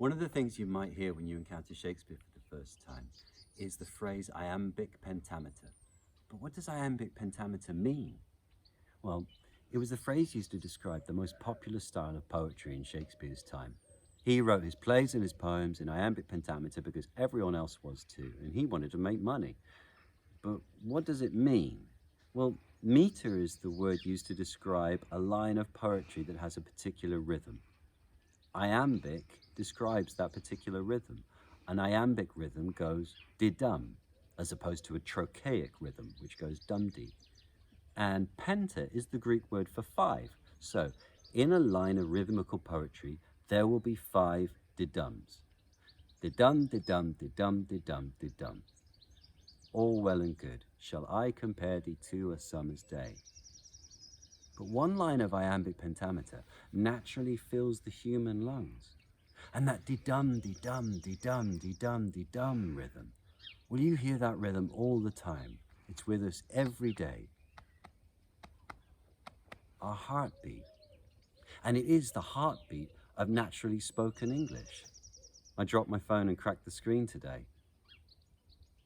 One of the things you might hear when you encounter Shakespeare for the first time is the phrase Iambic Pentameter. But what does Iambic Pentameter mean? Well, it was the phrase used to describe the most popular style of poetry in Shakespeare's time. He wrote his plays and his poems in iambic pentameter because everyone else was too, and he wanted to make money. But what does it mean? Well, meter is the word used to describe a line of poetry that has a particular rhythm. Iambic describes that particular rhythm. An iambic rhythm goes di-dum, as opposed to a trochaic rhythm, which goes dum-dee. And penta is the Greek word for five. So, in a line of rhythmical poetry, there will be 5 di-dums. Di-dum, di-dum, di-dum, di-dum, di-dum. All well and good. Shall I compare thee to a summer's day? But one line of iambic pentameter naturally fills the human lungs. And that di-dum, di-dum, di-dum, di-dum, di-dum rhythm, well, you hear that rhythm all the time. It's with us every day. Our heartbeat. And it is the heartbeat of naturally spoken English. I dropped my phone and cracked the screen today.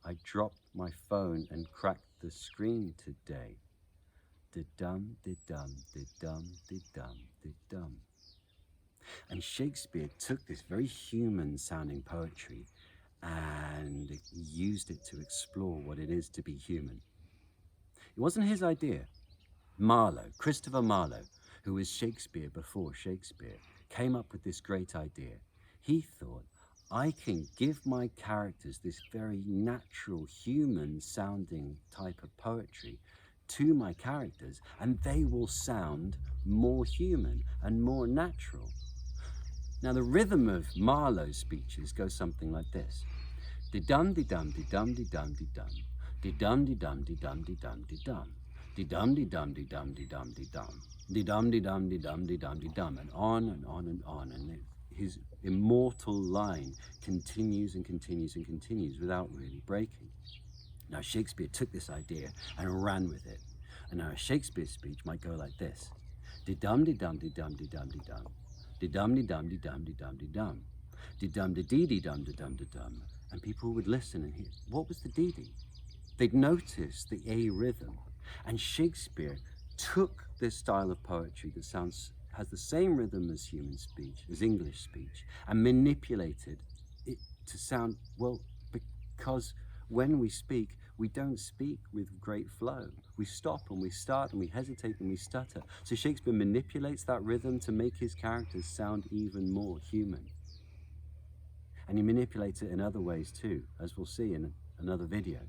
I dropped my phone and cracked the screen today. Di-dum, di-dum, di-dum, di-dum, di-dum. And Shakespeare took this very human sounding poetry and used it to explore what it is to be human. It wasn't his idea. Marlowe, Christopher Marlowe, who was Shakespeare before Shakespeare, came up with this great idea. He thought, I can give my characters this very natural, human sounding type of poetry to my characters, and they will sound more human and more natural. Now, the rhythm of Marlowe's speeches goes something like this. Di-dum, di-dum, di-dum, di-dum, di-dum. Di-dum, di-dum, di-dum, di-dum, di-dum. Di-dum, di-dum, di-dum, di-dum, di-dum. Di-dum, di-dum, di-dum, di-dum, di-dum. And on and on and on. And his immortal line continues and continues and continues without really breaking. Now, Shakespeare took this idea and ran with it. And now a Shakespeare speech might go like this. Di-dum, di-dum, di-dum, di-dum, di-dum. Di-dum, di-dum, di-dum, di-dum, di-dum. Di-dum, di-dee, di-dum, di-dum, di-dum. And people would listen and hear, what was the dee-dee? They'd notice the A rhythm. And Shakespeare took this style of poetry that has the same rhythm as human speech, as English speech, and manipulated it to sound, well, because when we speak, we don't speak with great flow. We stop and we start and we hesitate and we stutter. So Shakespeare manipulates that rhythm to make his characters sound even more human. And he manipulates it in other ways too, as we'll see in another video.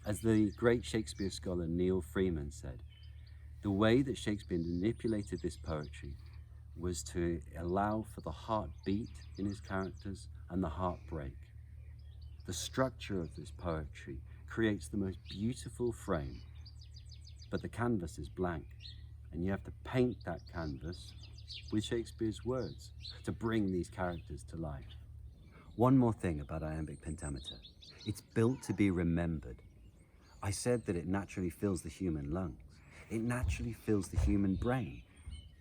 As the great Shakespeare scholar Neil Freeman said, the way that Shakespeare manipulated this poetry was to allow for the heartbeat in his characters and the heartbreak. The structure of this poetry creates the most beautiful frame, but the canvas is blank, and you have to paint that canvas with Shakespeare's words to bring these characters to life. One more thing about iambic pentameter. It's built to be remembered. I said that it naturally fills the human lungs. It naturally fills the human brain.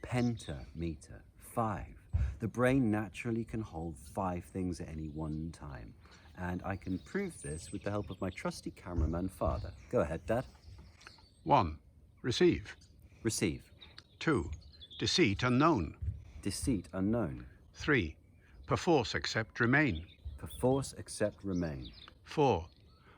Pentameter, 5. The brain naturally can hold 5 things at any one time. And I can prove this with the help of my trusty cameraman father. Go ahead, Dad. 1. Receive. Receive. 2. Deceit unknown. Deceit unknown. 3. Perforce accept remain. Perforce accept remain. 4.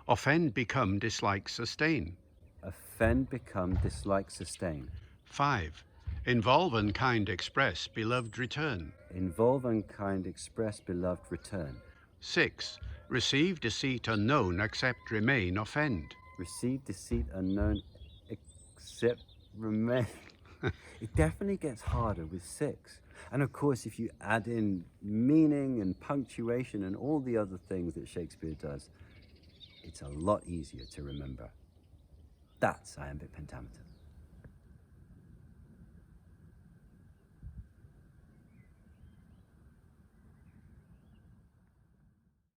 Offend become dislike sustain. Offend become dislike sustain. 5. Involve unkind express beloved return. Involve unkind express beloved return. 6. Receive deceit unknown accept remain offend. Receive deceit unknown accept remain. It definitely gets harder with 6. And of course, if you add in meaning and punctuation and all the other things that Shakespeare does, it's a lot easier to remember. That's iambic pentameter.